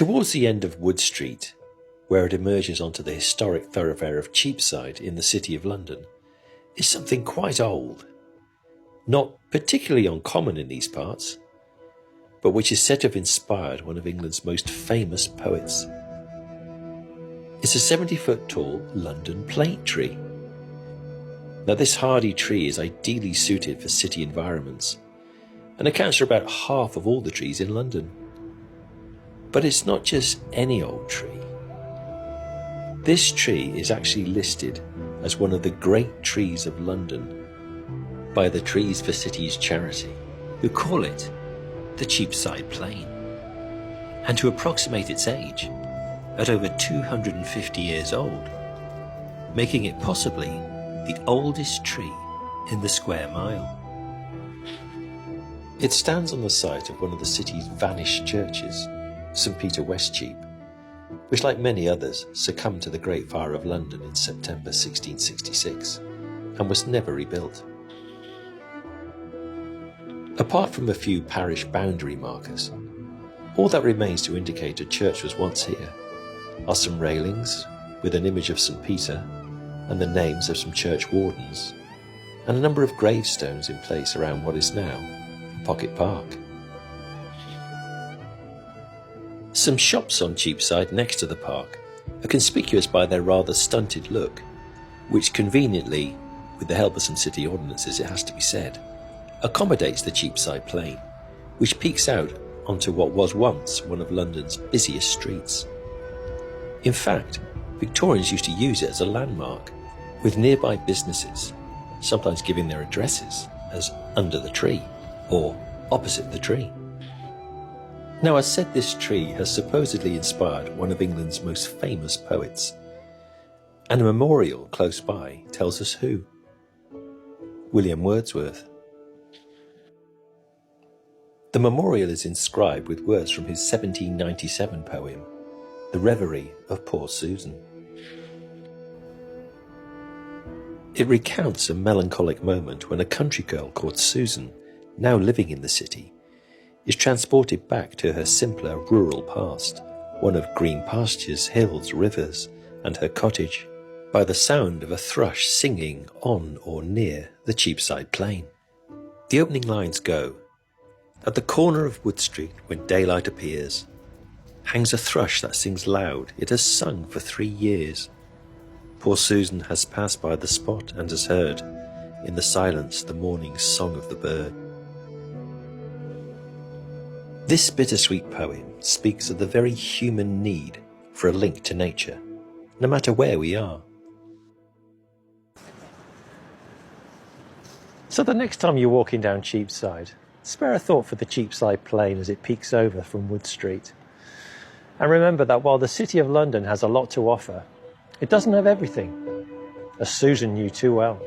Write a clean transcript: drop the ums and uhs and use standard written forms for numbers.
Towards the end of Wood Street, where it emerges onto the historic thoroughfare of Cheapside in the City of London, is something quite old, not particularly uncommon in these parts, but which is said to have inspired one of England's most famous poets. It's a 70-foot tall London plate tree. Now, this hardy tree is ideally suited for city environments and accounts for about half of all the trees in London. But it's not just any old tree. This tree is actually listed as one of the great trees of London by the Trees for Cities charity, who call it the Cheapside Plane. And to approximate its age, at over 250 years old, making it possibly the oldest tree in the square mile. It stands on the site of one of the city's vanished churches, St. Peter Westcheap, which, like many others, succumbed to the Great Fire of London in September 1666 and was never rebuilt. Apart from a few parish boundary markers, all that remains to indicate a church was once here are some railings with an image of St. Peter and the names of some church wardens, and a number of gravestones in place around what is now Pocket Park. Some shops on Cheapside next to the park are conspicuous by their rather stunted look, which conveniently, with the help of some city ordinances it has to be said, accommodates the Cheapside Plane, which peeks out onto what was once one of London's busiest streets. In fact, Victorians used to use it as a landmark, with nearby businesses sometimes giving their addresses as under the tree or opposite the tree. Now, as said, this tree has supposedly inspired one of England's most famous poets, and a memorial close by tells us who. William Wordsworth. The memorial is inscribed with words from his 1797 poem, The Reverie of Poor Susan. It recounts a melancholic moment when a country girl called Susan, now living in the city, is transported back to her simpler rural past, one of green pastures, hills, rivers, and her cottage, by the sound of a thrush singing on or near the Cheapside Plane. The opening lines go, "At the corner of Wood Street, when daylight appears, hangs a thrush that sings loud. It has sung for 3 years. Poor Susan has passed by the spot and has heard, in the silence, the morning song of the bird." This bittersweet poem speaks of the very human need for a link to nature, no matter where we are. So the next time you're walking down Cheapside, spare a thought for the Cheapside Plane as it peeks over from Wood Street. And remember that while the City of London has a lot to offer, it doesn't have everything, as Susan knew too well.